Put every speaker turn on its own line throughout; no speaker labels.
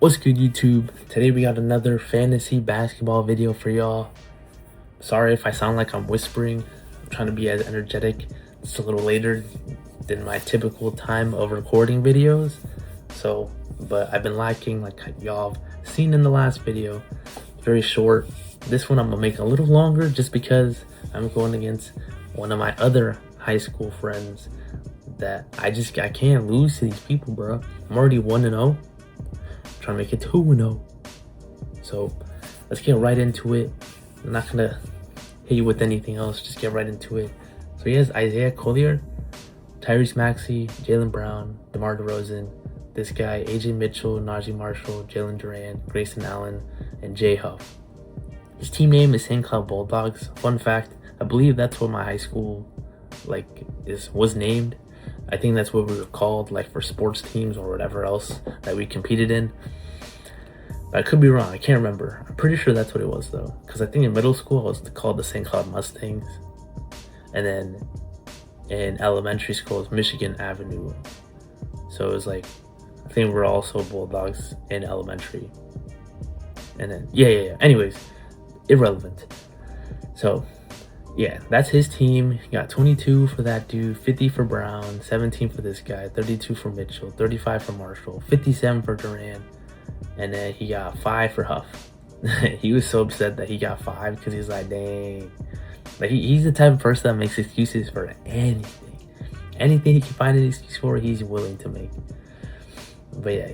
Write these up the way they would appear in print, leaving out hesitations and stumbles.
What's good, YouTube? Today we got another fantasy basketball video for y'all. Sorry if I sound like I'm whispering. I'm trying to be as energetic. It's a little later than my typical time of recording videos. But I've been lacking, like y'all have seen in the last video. Very short. This one I'm gonna make a little longer just because I'm going against one of my other high school friends that I can't lose to these people, bro. I'm already 1-0. Trying to make it 2-0. So let's get right into it. I'm not gonna hit you with anything else, just get right into it. So he has Isaiah Collier, Tyrese Maxey, Jaylen Brown, DeMar DeRozan, this guy, AJ Mitchell, Najee Marshall, Jalen Duran, Grayson Allen, and Jay Huff. His team name is St. Cloud Bulldogs. Fun fact, I believe that's what my high school was named. I think that's what we were called, like for sports teams or whatever else that we competed in. But I could be wrong. I can't remember. I'm pretty sure that's what it was though, because I think in middle school I was called the St. Cloud Mustangs, and then in elementary school it was Michigan Avenue. So it was like, I think we're also Bulldogs in elementary. And then yeah. Anyways, irrelevant. So yeah, that's his team. He got 22 for that dude, 50 for Brown, 17 for this guy, 32 for Mitchell, 35 for Marshall, 57 for Duran, and then he got 5 for Huff. He was so upset that he got 5 because he's like, dang. Like he's the type of person that makes excuses for anything. Anything he can find an excuse for, he's willing to make. But yeah.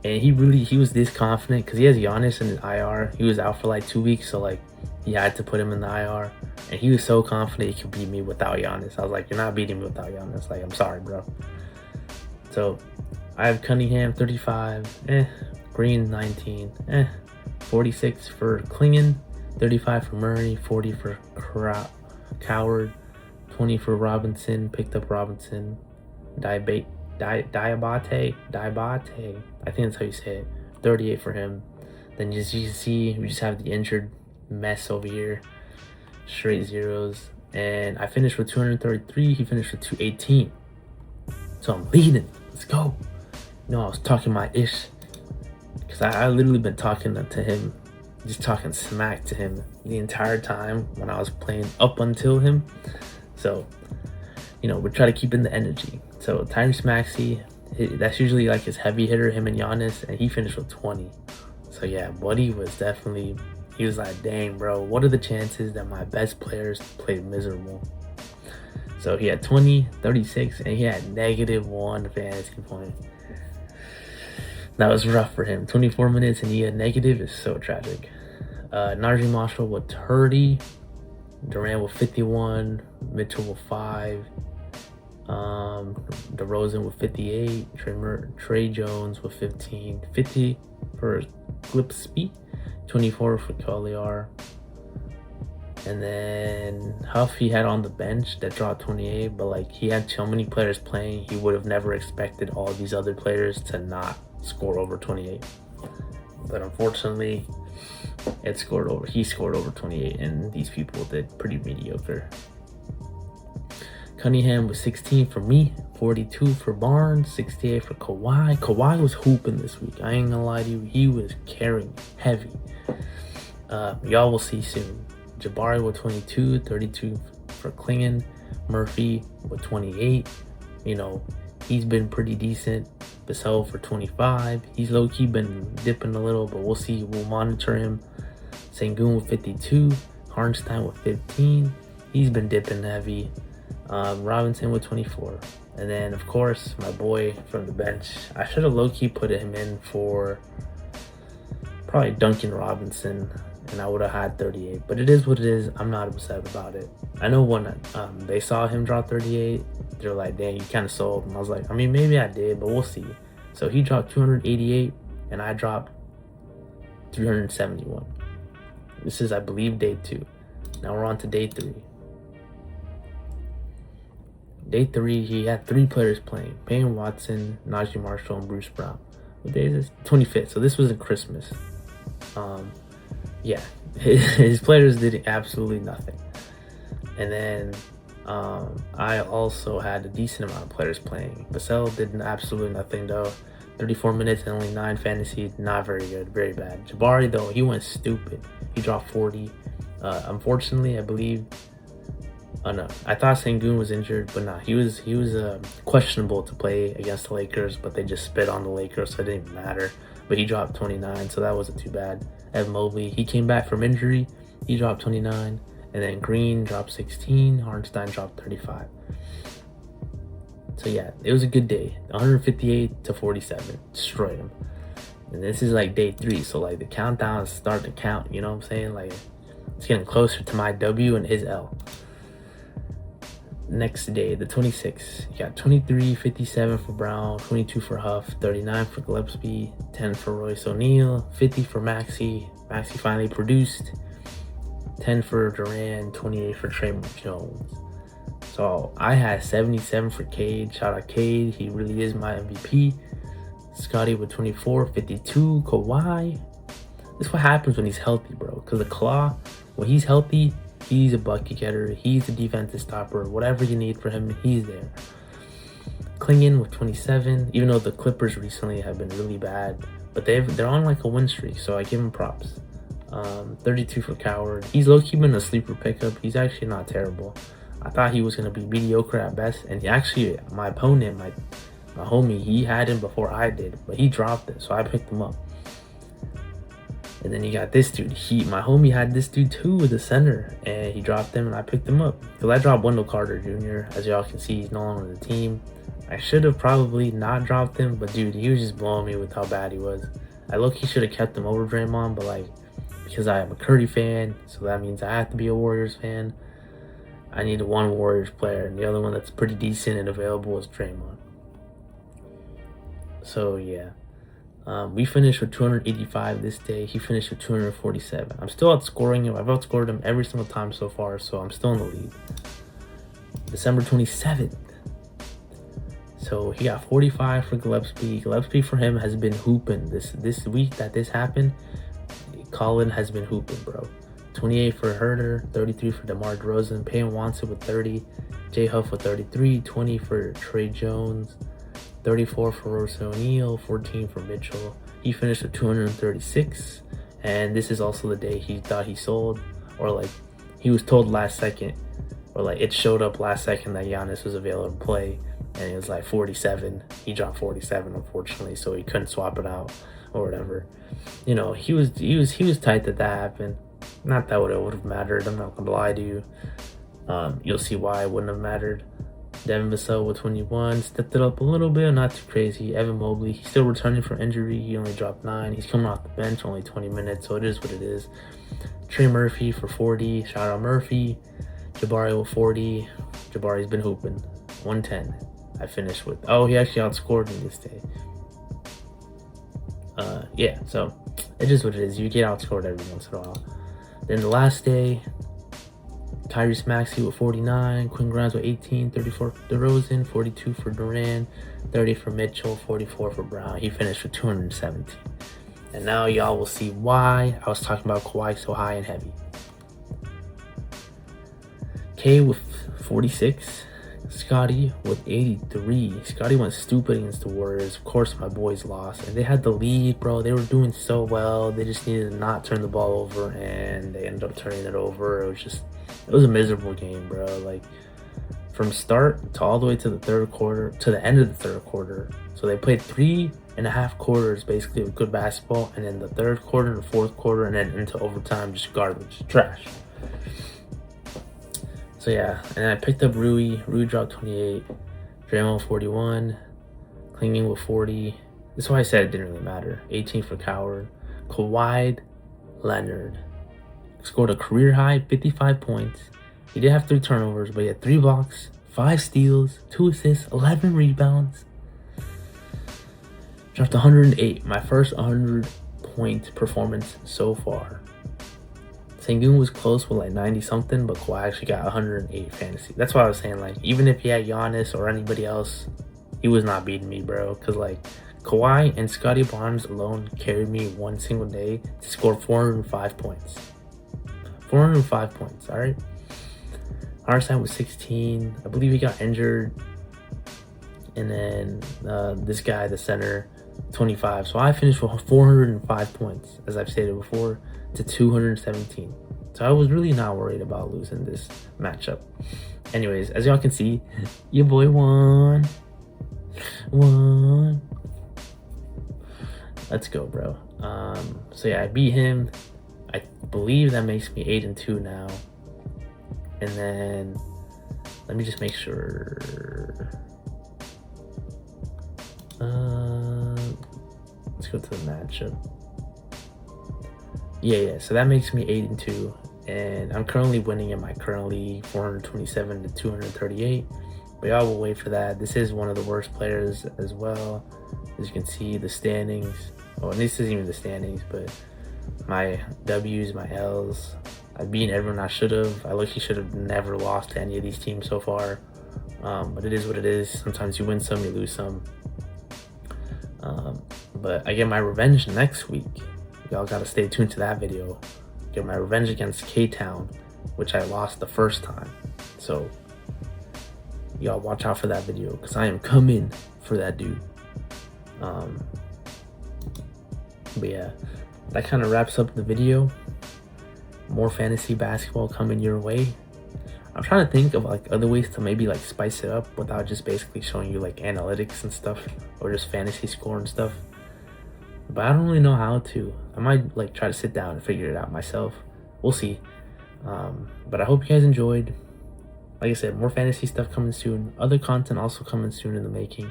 And he was this confident because he has Giannis in his IR. He was out for like 2 weeks, so like he had to put him in the IR. And he was so confident he could beat me without Giannis. I was like, you're not beating me without Giannis. Like, I'm sorry, bro. So I have Cunningham 35, Green 19, 46 for Klingon, 35 for Murray, 40 for Coward, 20 for Robinson. Picked up Robinson. Diabate, I think that's how you say it. 38 for him. Then as you can see, we just have the injured mess over here. Straight zeros. And I finished with 233. He finished with 218. So I'm leading. Let's go. You know, I was talking my ish, because I literally been talking to him, just talking smack to him the entire time when I was playing up until him. So, you know, we try to keep in the energy. So Tyrese Maxey, that's usually like his heavy hitter, him and Giannis, and he finished with 20. So yeah, buddy was definitely, he was like, dang bro, what are the chances that my best players played miserable? So he had 20, 36, and he had -1 fantasy point. That was rough for him. 24 minutes and he had negative is so tragic. Najee Marshall with 30, Durant with 51, Mitchell with 5, DeRozan with 58, Trey Jones with 15, 50 for Glipsby, 24 for Collier, and then Huff he had on the bench that dropped 28, but like he had so many players playing, he would have never expected all these other players to not score over 28. But unfortunately, he scored over 28, and these people did pretty mediocre. Cunningham was 16 for me, 42 for Barnes, 68 for Kawhi. Kawhi was hooping this week. I ain't gonna lie to you, he was carrying heavy. Y'all will see soon. Jabari with 22, 32 for Klingon, Murphy with 28. You know, he's been pretty decent. Vassell for 25. He's low-key been dipping a little, but we'll see. We'll monitor him. Sengun with 52. Harnstein with 15. He's been dipping heavy. Robinson with 24. And then, of course, my boy from the bench. I should have low-key put him in for probably Duncan Robinson, and I would have had 38. But it is what it is. I'm not upset about it. I know when they saw him drop 38, they're like, dang, you kind of sold. And I was like, I mean, maybe I did, but we'll see. So he dropped 288, and I dropped 371. This is, I believe, day 2. Now we're on to day 3. Day 3, he had 3 players playing. Payne Watson, Najee Marshall, and Bruce Brown. What day is this? 25th. So this was in Christmas. Yeah, his players did absolutely nothing. And then I also had a decent amount of players playing. Vassell did absolutely nothing though. 34 minutes and only 9 fantasy. Not very good. Very bad. Jabari, though, he went stupid. He dropped 40. Unfortunately, I believe... Oh, no. I thought Sengun was injured, but nah. He was questionable to play against the Lakers, but they just spit on the Lakers, so it didn't even matter. But he dropped 29, so that wasn't too bad. Evan Mobley, he came back from injury. He dropped 29. And then Green dropped 16. Hartenstein dropped 35. So yeah, it was a good day. 158 to 47. Destroyed him. And this is like day 3. So like the countdown is starting to count. You know what I'm saying? Like it's getting closer to my W and his L. Next day, the 26th, you got 23, 57 for Brown, 22 for Huff, 39 for Gillespie, 10 for Royce O'Neal, 50 for Maxey. Maxey finally produced. 10 for Durant, 28 for Trey Jones. So I had 77 for Cade. Shout out Cade. He really is my MVP. Scotty with 24, 52. Kawhi. This is what happens when he's healthy, bro. Because the Claw, when he's healthy, he's a bucket getter. He's a defensive stopper. Whatever you need for him, he's there. Klingin with 27. Even though the Clippers recently have been really bad. But they're on like a win streak. So I give him props. 32 for Coward. He's low-key been a sleeper pickup. He's actually not terrible. I thought he was going to be mediocre at best. And he actually, my opponent, my homie, he had him before I did. But he dropped it, so I picked him up. And then you got this dude. My homie had this dude too, the center. And he dropped him, and I picked him up. Because I dropped Wendell Carter Jr. As y'all can see, he's no longer on the team. I should have probably not dropped him. But dude, he was just blowing me with how bad he was. I low-key should have kept him over Draymond. But like, because I am a Curry fan, so that means I have to be a Warriors fan. I need one Warriors player, and the other one that's pretty decent and available is Draymond. So yeah, we finished with 285 this day. He finished with 247. I'm still outscoring him. I've outscored him every single time so far, so I'm still in the lead. December 27th. So he got 45 for Gillespie. Gillespie for him has been hooping this week that this happened. Colin has been hooping, bro. 28 for Herter, 33 for DeMar DeRozan, Payne Watson with 30, J Huff with 33, 20 for Trey Jones, 34 for Royce O'Neal, 14 for Mitchell. He finished with 236, and this is also the day he thought he sold, or like he was told last second, or like it showed up last second that Giannis was available to play, and it was like 47. He dropped 47, unfortunately, so he couldn't swap it out or whatever. You know, he was tight that happened. Not that it would have mattered. I'm not gonna lie to you. You'll see why it wouldn't have mattered. Devin Vassell with 21 stepped it up a little bit, not too crazy. Evan Mobley, he's still returning from injury. He only dropped 9. He's coming off the bench, only 20 minutes, so it is what it is. Trey Murphy for 40. Shout out Murphy. Jabari with 40. Jabari's been hooping. 110. I finished with. Oh, he actually outscored me this day. Yeah, so it is what it is. You get outscored every once in a while. Then the last day, Tyrese Maxey with 49, Quinn Grimes with 18, 34 for DeRozan, 42 for Durant, 30 for Mitchell, 44 for Brown. He finished with 217. And now y'all will see why I was talking about Kawhi so high and heavy. K with 46. Scotty with 83. Scotty went stupid against the Warriors. Of course, my boys lost. And they had the lead, bro. They were doing so well. They just needed to not turn the ball over, and they ended up turning it over. It was a miserable game, bro. Like, from start to all the way to the third quarter, to the end of the third quarter. So they played 3.5 quarters, basically, of good basketball. And then the third quarter and the fourth quarter, and then into overtime, just garbage. Trash. So yeah, and I picked up Rui. Rui dropped 28. Draymond 41. Klingin with 40. That's why I said it didn't really matter. 18 for Coward. Kawhi Leonard scored a career high 55 points. He did have 3 turnovers, but he had 3 blocks, 5 steals, 2 assists, 11 rebounds. Dropped 108. My first 100-point performance so far. Sengun was close with like 90 something, but Kawhi actually got 108 fantasy. That's why I was saying, like, even if he had Giannis or anybody else, he was not beating me, bro. Because like Kawhi and Scotty Barnes alone carried me one single day to score 405 points. 405 points, all right? Hartenstein was 16. I believe he got injured. And then this guy, the center, 25. So I finished with 405 points, as I've stated before, to 217. So I was really not worried about losing this matchup. Anyways, as y'all can see, your boy won. Let's go, bro. So yeah, I beat him. I believe that makes me 8-2 now. And then let me just make sure. Let's go to the matchup. Yeah. So that makes me 8-2, and I'm currently winning in my current league, 427 to 238. But y'all will wait for that. This is one of the worst players as well. As you can see, the standings. Well, this isn't even the standings, but my W's, my L's. I've beaten everyone I should have. I luckily should have never lost to any of these teams so far. But it is what it is. Sometimes you win some, you lose some. But I get my revenge next week. Y'all gotta stay tuned to that video. Get my revenge against K-Town, which I lost the first time. So y'all watch out for that video, because I am coming for that dude. But yeah, that kind of wraps up the video. More fantasy basketball coming your way. I'm trying to think of like other ways to maybe like spice it up without just basically showing you like analytics and stuff, or just fantasy score and stuff. But I don't really know how to. I might like try to sit down and figure it out myself. We'll see. But I hope you guys enjoyed. Like I said, more fantasy stuff coming soon. Other content also coming soon in the making.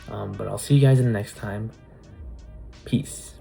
But I'll see you guys in the next time. Peace.